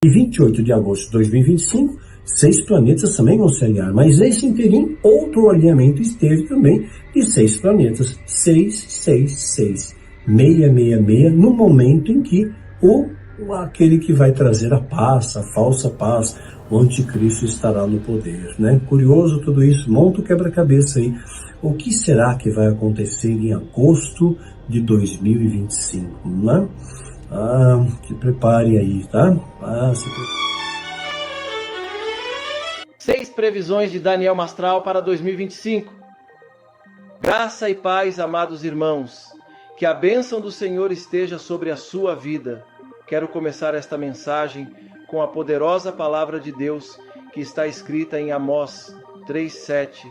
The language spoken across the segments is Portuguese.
E 28 de agosto de 2025, 6 planetas também vão se alinhar, mas esse interim, outro alinhamento esteve também de 6 planetas, 666, 666, no momento em que aquele que vai trazer a paz, a falsa paz, o anticristo estará no poder, né? Curioso tudo isso, monta o quebra-cabeça aí. O que será que vai acontecer em agosto de 2025, né? Se prepare aí, tá? 6 previsões de Daniel Mastral para 2025. Graça e paz, amados irmãos. Que a bênção do Senhor esteja sobre a sua vida. Quero começar esta mensagem com a poderosa palavra de Deus que está escrita em Amós 3:7,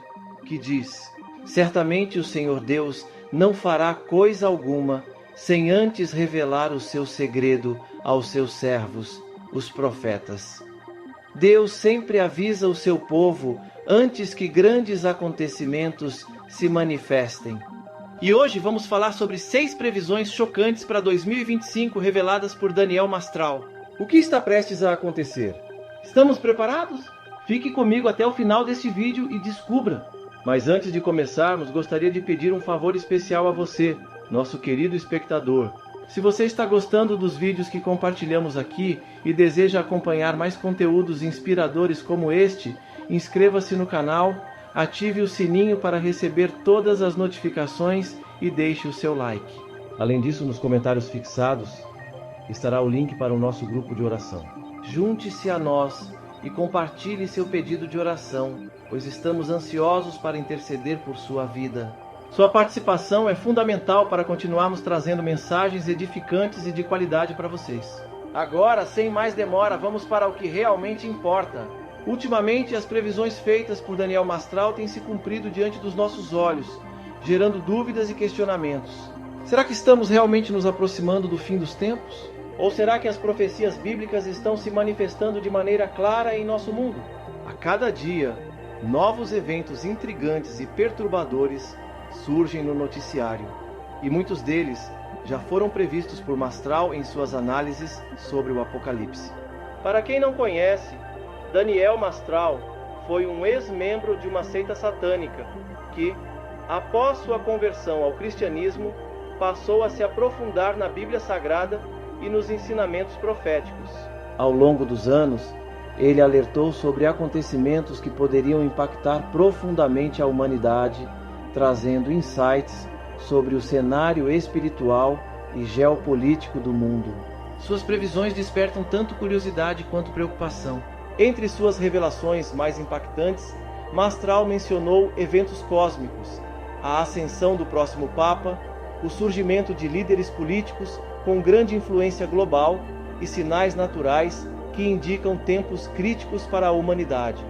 que diz: Certamente o Senhor Deus não fará coisa alguma sem antes revelar o seu segredo aos seus servos, os profetas. Deus sempre avisa o seu povo antes que grandes acontecimentos se manifestem. E hoje vamos falar sobre 6 previsões chocantes para 2025 reveladas por Daniel Mastral. O que está prestes a acontecer? Estamos preparados? Fique comigo até o final deste vídeo e descubra. Mas antes de começarmos, gostaria de pedir um favor especial a você, nosso querido espectador. Se você está gostando dos vídeos que compartilhamos aqui e deseja acompanhar mais conteúdos inspiradores como este, inscreva-se no canal, ative o sininho para receber todas as notificações e deixe o seu like. Além disso, nos comentários fixados estará o link para o nosso grupo de oração. Junte-se a nós e compartilhe seu pedido de oração, pois estamos ansiosos para interceder por sua vida. Sua participação é fundamental para continuarmos trazendo mensagens edificantes e de qualidade para vocês. Agora, sem mais demora, vamos para o que realmente importa. Ultimamente, as previsões feitas por Daniel Mastral têm se cumprido diante dos nossos olhos, gerando dúvidas e questionamentos. Será que estamos realmente nos aproximando do fim dos tempos? Ou será que as profecias bíblicas estão se manifestando de maneira clara em nosso mundo? A cada dia, novos eventos intrigantes e perturbadores surgem no noticiário, e muitos deles já foram previstos por Mastral em suas análises sobre o Apocalipse. Para quem não conhece, Daniel Mastral foi um ex-membro de uma seita satânica que, após sua conversão ao cristianismo, passou a se aprofundar na Bíblia Sagrada e nos ensinamentos proféticos. Ao longo dos anos, ele alertou sobre acontecimentos que poderiam impactar profundamente a humanidade, trazendo insights sobre o cenário espiritual e geopolítico do mundo. Suas previsões despertam tanto curiosidade quanto preocupação. Entre suas revelações mais impactantes, Mastral mencionou eventos cósmicos, a ascensão do próximo Papa, o surgimento de líderes políticos com grande influência global e sinais naturais que indicam tempos críticos para a humanidade.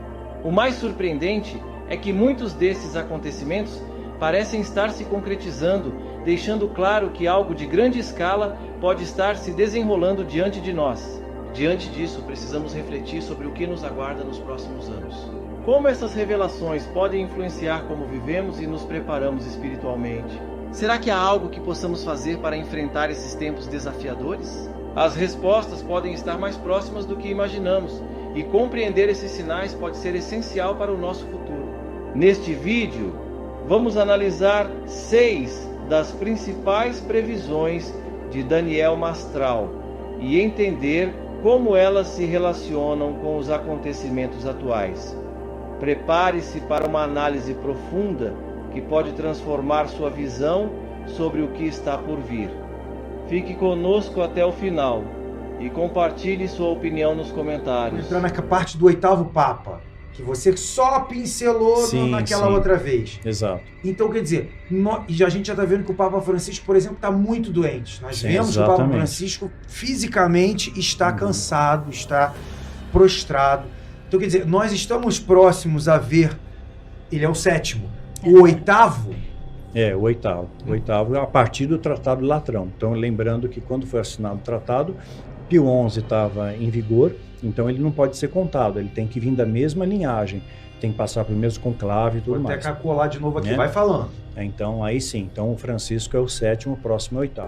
O mais surpreendente é que muitos desses acontecimentos parecem estar se concretizando, deixando claro que algo de grande escala pode estar se desenrolando diante de nós. Diante disso, precisamos refletir sobre o que nos aguarda nos próximos anos. Como essas revelações podem influenciar como vivemos e nos preparamos espiritualmente? Será que há algo que possamos fazer para enfrentar esses tempos desafiadores? As respostas podem estar mais próximas do que imaginamos, e compreender esses sinais pode ser essencial para o nosso futuro. Neste vídeo, vamos analisar 6 das principais previsões de Daniel Mastral e entender como elas se relacionam com os acontecimentos atuais. Prepare-se para uma análise profunda que pode transformar sua visão sobre o que está por vir. Fique conosco até o final e compartilhe sua opinião nos comentários. Entrando na parte do 8º Papa, que você só pincelou naquela outra vez. Exato. Então, quer dizer, a gente já está vendo que o Papa Francisco, por exemplo, está muito doente. Nós vemos que o Papa Francisco fisicamente está cansado, está prostrado. Então, quer dizer, nós estamos próximos a ver, ele é o 7º, o 8º. O 8º. O 8º a partir do Tratado de Latrão. Então, lembrando que quando foi assinado o tratado, Pio XI estava em vigor, então ele não pode ser contado, ele tem que vir da mesma linhagem, tem que passar pelo mesmo conclave e tudo mais. Vou até colar de novo aqui, vai falando. Então, aí sim, então o Francisco é o 7º, o próximo é o 8º.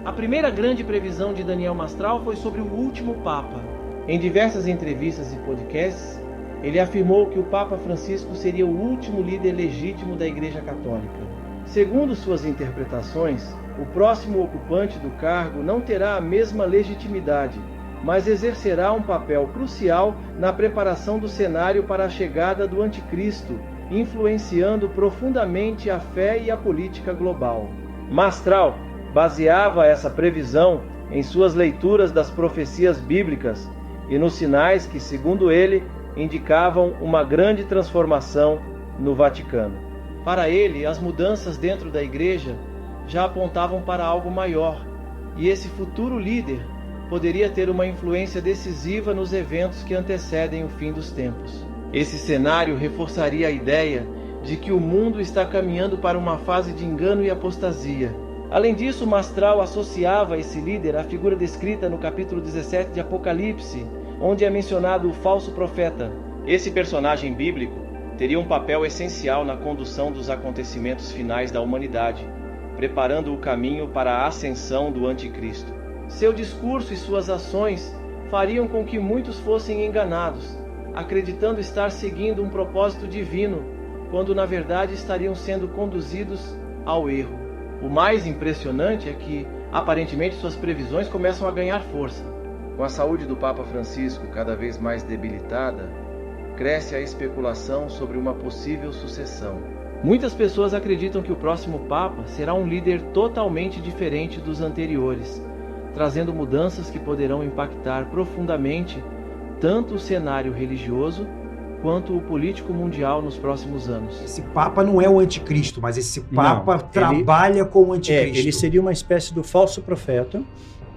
A primeira grande previsão de Daniel Mastral foi sobre o último Papa. Em diversas entrevistas e podcasts, ele afirmou que o Papa Francisco seria o último líder legítimo da Igreja Católica. Segundo suas interpretações, o próximo ocupante do cargo não terá a mesma legitimidade, mas exercerá um papel crucial na preparação do cenário para a chegada do Anticristo, influenciando profundamente a fé e a política global. Mastral baseava essa previsão em suas leituras das profecias bíblicas e nos sinais que, segundo ele, indicavam uma grande transformação no Vaticano. Para ele, as mudanças dentro da Igreja já apontavam para algo maior, e esse futuro líder poderia ter uma influência decisiva nos eventos que antecedem o fim dos tempos. Esse cenário reforçaria a ideia de que o mundo está caminhando para uma fase de engano e apostasia. Além disso, Mastral associava esse líder à figura descrita no capítulo 17 de Apocalipse, onde é mencionado o falso profeta. Esse personagem bíblico teria um papel essencial na condução dos acontecimentos finais da humanidade, preparando o caminho para a ascensão do Anticristo. Seu discurso e suas ações fariam com que muitos fossem enganados, acreditando estar seguindo um propósito divino, quando na verdade estariam sendo conduzidos ao erro. O mais impressionante é que, aparentemente, suas previsões começam a ganhar força. Com a saúde do Papa Francisco cada vez mais debilitada, cresce a especulação sobre uma possível sucessão. Muitas pessoas acreditam que o próximo Papa será um líder totalmente diferente dos anteriores, trazendo mudanças que poderão impactar profundamente tanto o cenário religioso quanto o político mundial nos próximos anos. Esse Papa não é o anticristo, mas esse Papa trabalha com o anticristo. Ele seria uma espécie do falso profeta,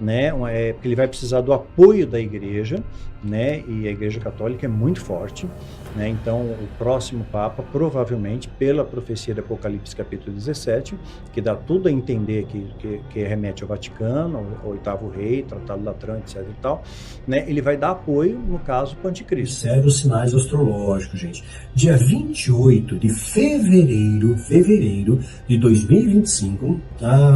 né? Porque ele vai precisar do apoio da Igreja, né? E a Igreja Católica é muito forte, né? Então o próximo Papa, provavelmente, pela profecia do Apocalipse capítulo 17, que dá tudo a entender que remete ao Vaticano, ao oitavo rei, Tratado Latrão, etc e tal, né? Ele vai dar apoio, no caso, para o Anticristo. Observe os sinais astrológicos, gente. Dia 28 de fevereiro de 2025,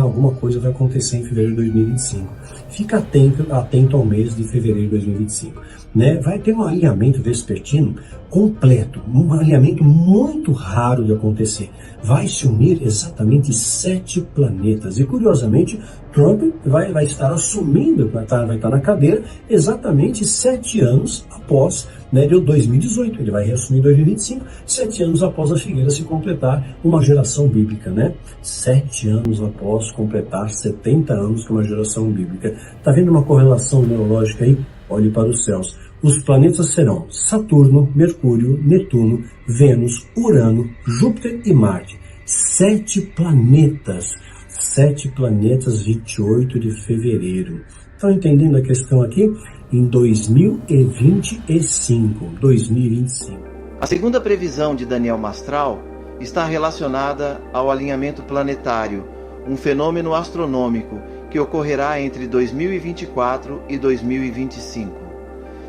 alguma coisa vai acontecer em fevereiro de 2025. Fica atento ao mês de fevereiro de 2025. Né? Vai ter um alinhamento vespertino completo, um alinhamento muito raro de acontecer. Vai se unir exatamente 7 planetas. E, curiosamente, Trump vai estar assumindo, vai estar na cadeira exatamente 7 anos após, né, de 2018. Ele vai reassumir em 2025, 7 anos após a figueira se completar uma geração bíblica, né? 7 anos após completar 70 anos com uma geração bíblica. Tá vendo uma correlação neurológica aí? Olhe para os céus. Os planetas serão Saturno, Mercúrio, Netuno, Vênus, Urano, Júpiter e Marte. 7 planetas. 7 planetas, 28 de fevereiro. Estão entendendo a questão aqui? Em 2025. A segunda previsão de Daniel Mastral está relacionada ao alinhamento planetário, um fenômeno astronômico que ocorrerá entre 2024 e 2025.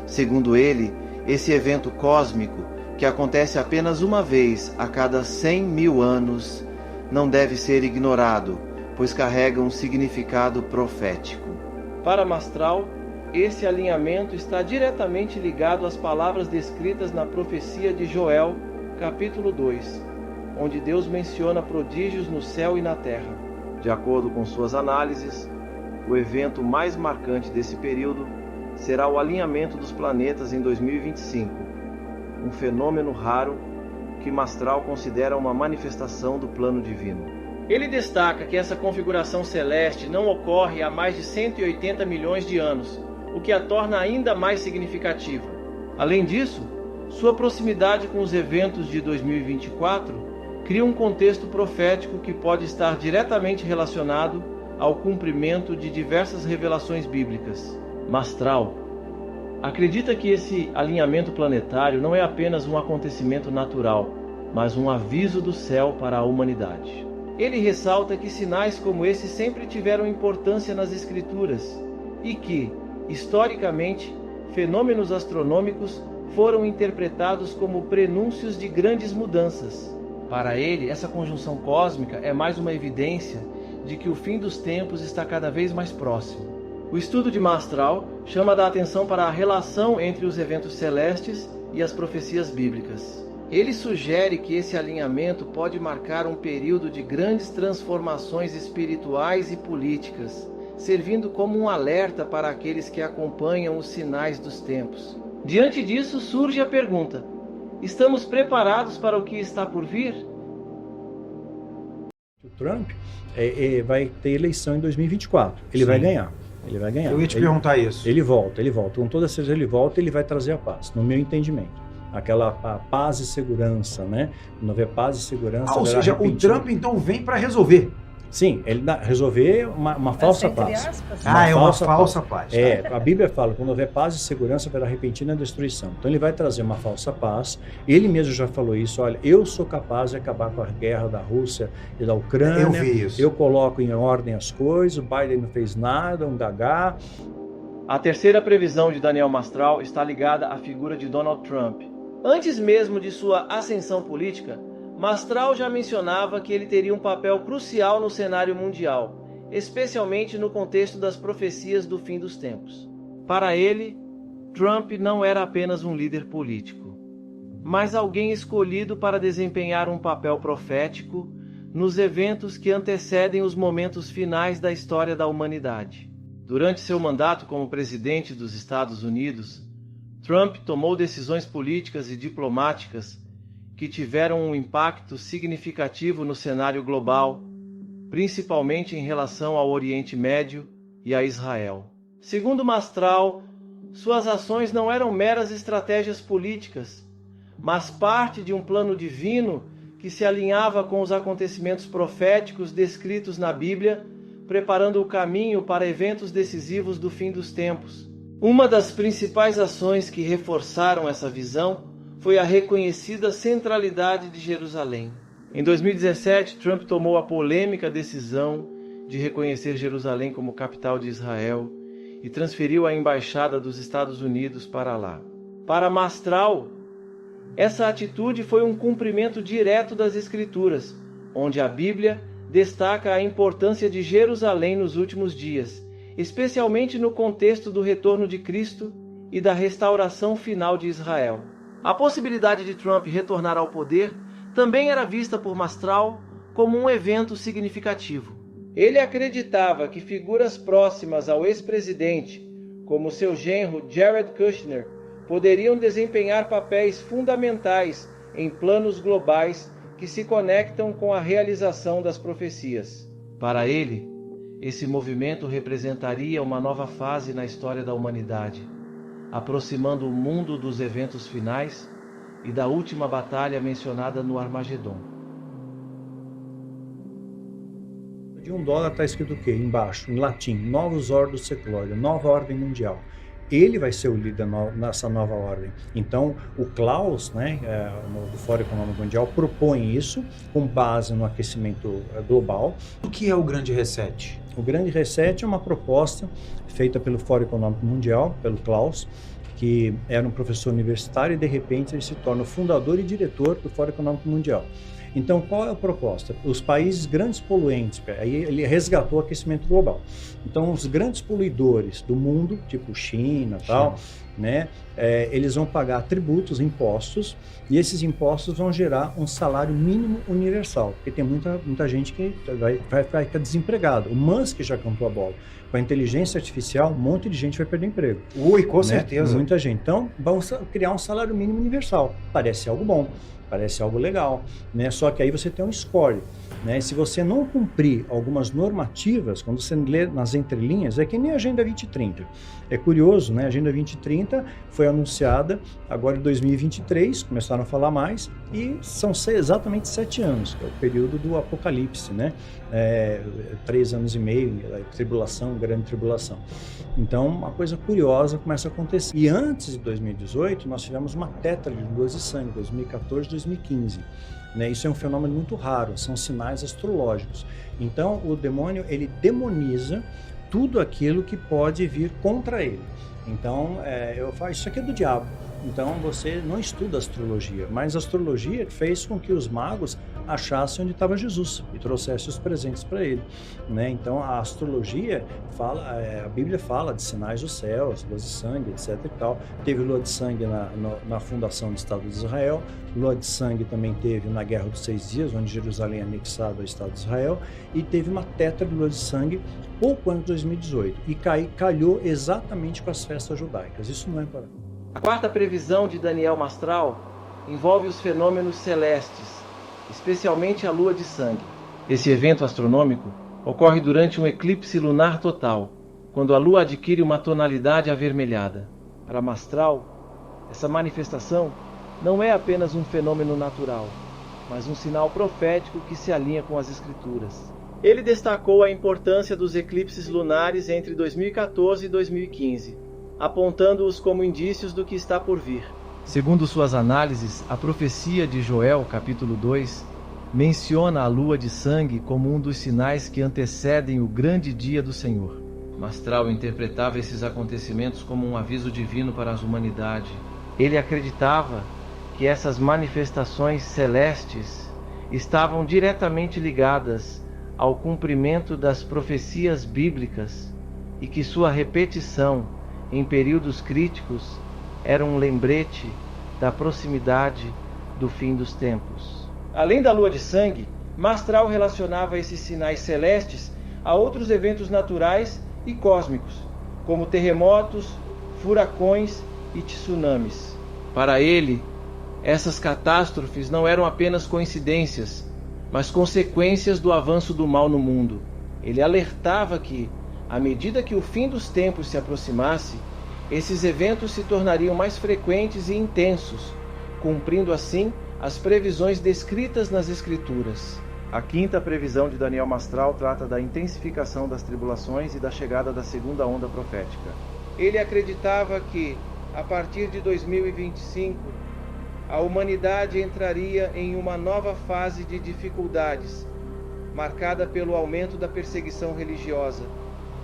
Segundo ele, esse evento cósmico, que acontece apenas uma vez a cada 100 mil anos, não deve ser ignorado, pois carrega um significado profético. Para Mastral, esse alinhamento está diretamente ligado às palavras descritas na profecia de Joel, capítulo 2, onde Deus menciona prodígios no céu e na terra. De acordo com suas análises, o evento mais marcante desse período será o alinhamento dos planetas em 2025, um fenômeno raro que Mastral considera uma manifestação do plano divino. Ele destaca que essa configuração celeste não ocorre há mais de 180 milhões de anos, o que a torna ainda mais significativa. Além disso, sua proximidade com os eventos de 2024 cria um contexto profético que pode estar diretamente relacionado ao cumprimento de diversas revelações bíblicas. Mastral acredita que esse alinhamento planetário não é apenas um acontecimento natural, mas um aviso do céu para a humanidade. Ele ressalta que sinais como esse sempre tiveram importância nas Escrituras e que, historicamente, fenômenos astronômicos foram interpretados como prenúncios de grandes mudanças. Para ele, essa conjunção cósmica é mais uma evidência de que o fim dos tempos está cada vez mais próximo. O estudo de Mastral chama a atenção para a relação entre os eventos celestes e as profecias bíblicas. Ele sugere que esse alinhamento pode marcar um período de grandes transformações espirituais e políticas, servindo como um alerta para aqueles que acompanham os sinais dos tempos. Diante disso, surge a pergunta: estamos preparados para o que está por vir? O Trump vai ter eleição em 2024. Ele vai ganhar. Ele vai ganhar. Eu ia te perguntar isso. Ele volta. Com toda certeza ele volta e ele vai trazer a paz, no meu entendimento. Aquela paz e segurança, né? Quando houver paz e segurança... ou seja, o Trump então vem para resolver. Sim, ele resolver uma falsa paz. Aspas, é uma falsa paz. Tá? A Bíblia fala, quando houver paz e segurança, haverá repentina destruição. Então ele vai trazer uma falsa paz. Ele mesmo já falou isso, olha, eu sou capaz de acabar com a guerra da Rússia e da Ucrânia. Eu vi isso. Eu coloco em ordem as coisas, o Biden não fez nada, um gagá. A terceira previsão de Daniel Mastral está ligada à figura de Donald Trump. Antes mesmo de sua ascensão política, Mastral já mencionava que ele teria um papel crucial no cenário mundial, especialmente no contexto das profecias do fim dos tempos. Para ele, Trump não era apenas um líder político, mas alguém escolhido para desempenhar um papel profético nos eventos que antecedem os momentos finais da história da humanidade. Durante seu mandato como presidente dos Estados Unidos, Trump tomou decisões políticas e diplomáticas que tiveram um impacto significativo no cenário global, principalmente em relação ao Oriente Médio e a Israel. Segundo Mastral, suas ações não eram meras estratégias políticas, mas parte de um plano divino que se alinhava com os acontecimentos proféticos descritos na Bíblia, preparando o caminho para eventos decisivos do fim dos tempos. Uma das principais ações que reforçaram essa visão foi a reconhecida centralidade de Jerusalém. Em 2017, Trump tomou a polêmica decisão de reconhecer Jerusalém como capital de Israel e transferiu a embaixada dos Estados Unidos para lá. Para Mastral, essa atitude foi um cumprimento direto das Escrituras, onde a Bíblia destaca a importância de Jerusalém nos últimos dias, especialmente no contexto do retorno de Cristo e da restauração final de Israel. A possibilidade de Trump retornar ao poder também era vista por Mastral como um evento significativo. Ele acreditava que figuras próximas ao ex-presidente, como seu genro Jared Kushner, poderiam desempenhar papéis fundamentais em planos globais que se conectam com a realização das profecias. Para ele, esse movimento representaria uma nova fase na história da humanidade, aproximando o mundo dos eventos finais e da última batalha mencionada no Armagedon. De $1 está escrito o quê? Embaixo, em latim, Novus Ordo Seclorum, nova ordem mundial. Ele vai ser o líder nessa nova ordem. Então, o Klaus, né, do Fórum Econômico Mundial, propõe isso com base no aquecimento global. O que é o Grande Reset? O Grande Reset é uma proposta feita pelo Fórum Econômico Mundial, pelo Klaus, que era um professor universitário e, de repente, ele se torna o fundador e diretor do Fórum Econômico Mundial. Então, qual é a proposta? Os países grandes poluentes, aí ele resgatou o aquecimento global. Então, os grandes poluidores do mundo, tipo China e tal, né, eles vão pagar tributos, impostos, e esses impostos vão gerar um salário mínimo universal, porque tem muita gente que vai ficar desempregada. O Musk já cantou a bola. Com a inteligência artificial, um monte de gente vai perder emprego. Ui, com certeza. Muita gente. Então, vamos criar um salário mínimo universal. Parece algo bom. Parece algo legal, né? Só que aí você tem um score, né? Se você não cumprir algumas normativas, quando você lê nas entrelinhas, é que nem a Agenda 2030. É curioso, né? A Agenda 2030 foi anunciada agora em 2023, começaram a falar mais, e são exatamente 7 anos, que é o período do apocalipse, né? 3 anos e meio, tribulação, grande tribulação. Então, uma coisa curiosa começa a acontecer. E antes de 2018, nós tivemos uma tétrade de luz e sangue, 2014 e 2015. Né? Isso é um fenômeno muito raro, são sinais astrológicos. Então, o demônio, ele demoniza tudo aquilo que pode vir contra ele. Então, eu falo, isso aqui é do diabo. Então, você não estuda astrologia, mas a astrologia fez com que os magos achasse onde estava Jesus e trouxesse os presentes para ele, né? Então a astrologia fala, a Bíblia fala de sinais dos céus, luas de sangue, etc e tal. Teve lua de sangue na fundação do Estado de Israel, lua de sangue também teve na Guerra dos 6 Dias, onde Jerusalém é anexada ao Estado de Israel, e teve uma tetra de lua de sangue pouco antes de 2018 e calhou exatamente com as festas judaicas. Isso não é para... A quarta previsão de Daniel Mastral envolve os fenômenos celestes, especialmente a lua de sangue. Esse evento astronômico ocorre durante um eclipse lunar total, quando a lua adquire uma tonalidade avermelhada. Para Mastral, essa manifestação não é apenas um fenômeno natural, mas um sinal profético que se alinha com as Escrituras. Ele destacou a importância dos eclipses lunares entre 2014 e 2015, apontando-os como indícios do que está por vir. Segundo suas análises, a profecia de Joel, capítulo 2, menciona a lua de sangue como um dos sinais que antecedem o grande dia do Senhor. Mastral interpretava esses acontecimentos como um aviso divino para a humanidade. Ele acreditava que essas manifestações celestes estavam diretamente ligadas ao cumprimento das profecias bíblicas e que sua repetição em períodos críticos era um lembrete da proximidade do fim dos tempos. Além da lua de sangue, Mastral relacionava esses sinais celestes a outros eventos naturais e cósmicos, como terremotos, furacões e tsunamis. Para ele, essas catástrofes não eram apenas coincidências, mas consequências do avanço do mal no mundo. Ele alertava que, à medida que o fim dos tempos se aproximasse, esses eventos se tornariam mais frequentes e intensos, cumprindo assim as previsões descritas nas Escrituras. A quinta previsão de Daniel Mastral trata da intensificação das tribulações e da chegada da segunda onda profética. Ele acreditava que, a partir de 2025, a humanidade entraria em uma nova fase de dificuldades, marcada pelo aumento da perseguição religiosa,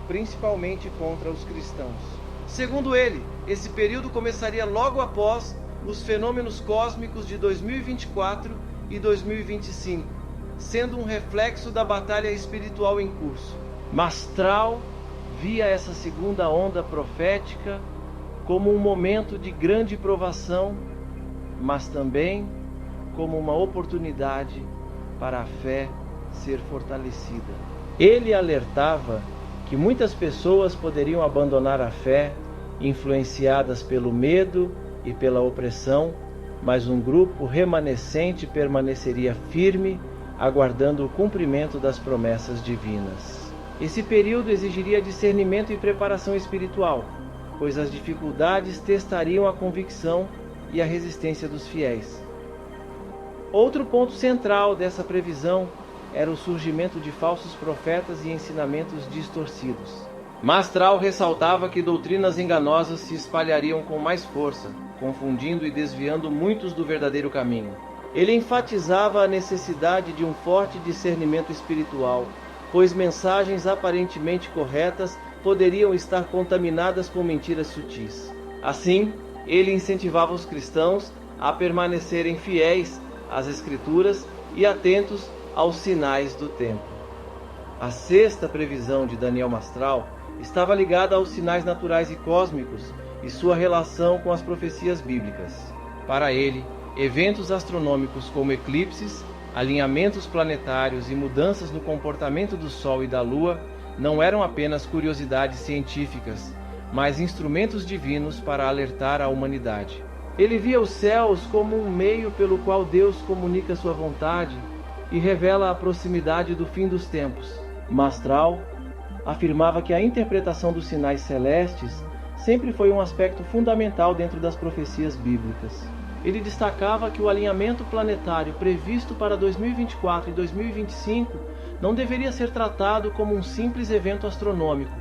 principalmente contra os cristãos. Segundo ele, esse período começaria logo após os fenômenos cósmicos de 2024 e 2025, sendo um reflexo da batalha espiritual em curso. Mastral via essa segunda onda profética como um momento de grande provação, mas também como uma oportunidade para a fé ser fortalecida. Ele alertava que muitas pessoas poderiam abandonar a fé, influenciadas pelo medo e pela opressão, mas um grupo remanescente permaneceria firme, aguardando o cumprimento das promessas divinas. Esse período exigiria discernimento e preparação espiritual, pois as dificuldades testariam a convicção e a resistência dos fiéis. Outro ponto central dessa previsão era o surgimento de falsos profetas e ensinamentos distorcidos. Mastral ressaltava que doutrinas enganosas se espalhariam com mais força, confundindo e desviando muitos do verdadeiro caminho. Ele enfatizava a necessidade de um forte discernimento espiritual, pois mensagens aparentemente corretas poderiam estar contaminadas com mentiras sutis. Assim, ele incentivava os cristãos a permanecerem fiéis às Escrituras e atentos aos sinais do tempo. A sexta previsão de Daniel Mastral estava ligada aos sinais naturais e cósmicos e sua relação com as profecias bíblicas. Para ele, eventos astronômicos como eclipses, alinhamentos planetários e mudanças no comportamento do Sol e da Lua não eram apenas curiosidades científicas, mas instrumentos divinos para alertar a humanidade. Ele via os céus como um meio pelo qual Deus comunica sua vontade e revela a proximidade do fim dos tempos. Mastral afirmava que a interpretação dos sinais celestes sempre foi um aspecto fundamental dentro das profecias bíblicas. Ele destacava que o alinhamento planetário previsto para 2024 e 2025 não deveria ser tratado como um simples evento astronômico,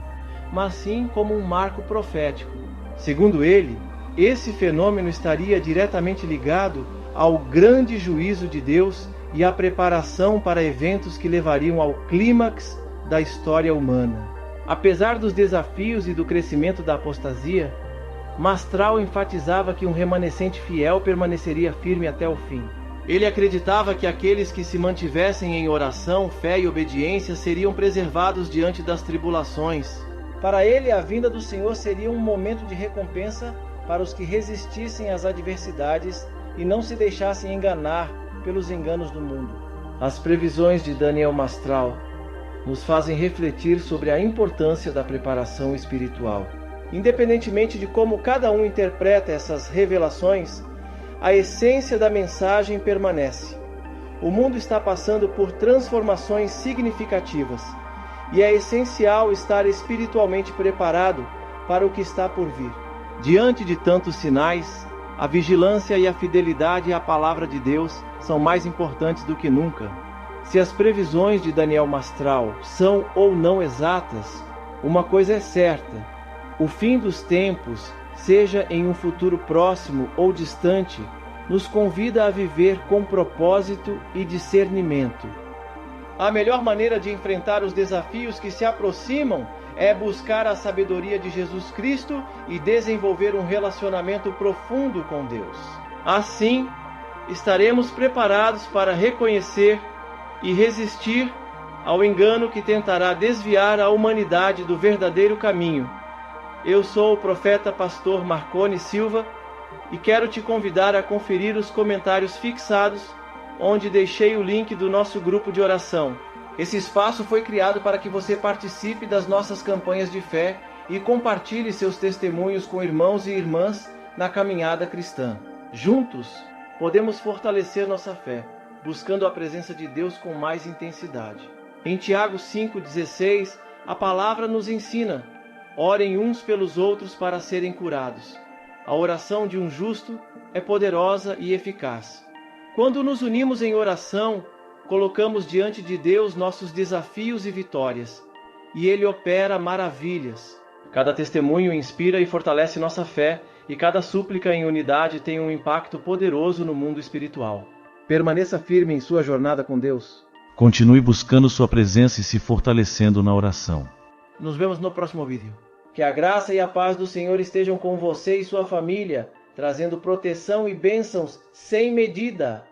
mas sim como um marco profético. Segundo ele, esse fenômeno estaria diretamente ligado ao grande juízo de Deus e à preparação para eventos que levariam ao clímax da história humana. Apesar dos desafios e do crescimento da apostasia, Mastral enfatizava que um remanescente fiel permaneceria firme até o fim. Ele acreditava que aqueles que se mantivessem em oração, fé e obediência seriam preservados diante das tribulações. Para ele, a vinda do Senhor seria um momento de recompensa para os que resistissem às adversidades e não se deixassem enganar pelos enganos do mundo. As previsões de Daniel Mastral nos fazem refletir sobre a importância da preparação espiritual. Independentemente de como cada um interpreta essas revelações, a essência da mensagem permanece. O mundo está passando por transformações significativas e é essencial estar espiritualmente preparado para o que está por vir. Diante de tantos sinais, a vigilância e a fidelidade à palavra de Deus são mais importantes do que nunca. Se as previsões de Daniel Mastral são ou não exatas, uma coisa é certa: o fim dos tempos, seja em um futuro próximo ou distante, nos convida a viver com propósito e discernimento. A melhor maneira de enfrentar os desafios que se aproximam é buscar a sabedoria de Jesus Cristo e desenvolver um relacionamento profundo com Deus. Assim, estaremos preparados para reconhecer e resistir ao engano que tentará desviar a humanidade do verdadeiro caminho. Eu sou o profeta pastor Marcone Silva e quero te convidar a conferir os comentários fixados, onde deixei o link do nosso grupo de oração. Esse espaço foi criado para que você participe das nossas campanhas de fé e compartilhe seus testemunhos com irmãos e irmãs na caminhada cristã. Juntos, podemos fortalecer nossa fé, buscando a presença de Deus com mais intensidade. Em Tiago 5,16, a palavra nos ensina: orem uns pelos outros para serem curados. A oração de um justo é poderosa e eficaz. Quando nos unimos em oração, colocamos diante de Deus nossos desafios e vitórias, e Ele opera maravilhas. Cada testemunho inspira e fortalece nossa fé, e cada súplica em unidade tem um impacto poderoso no mundo espiritual. Permaneça firme em sua jornada com Deus. Continue buscando sua presença e se fortalecendo na oração. Nos vemos no próximo vídeo. Que a graça e a paz do Senhor estejam com você e sua família, trazendo proteção e bênçãos sem medida.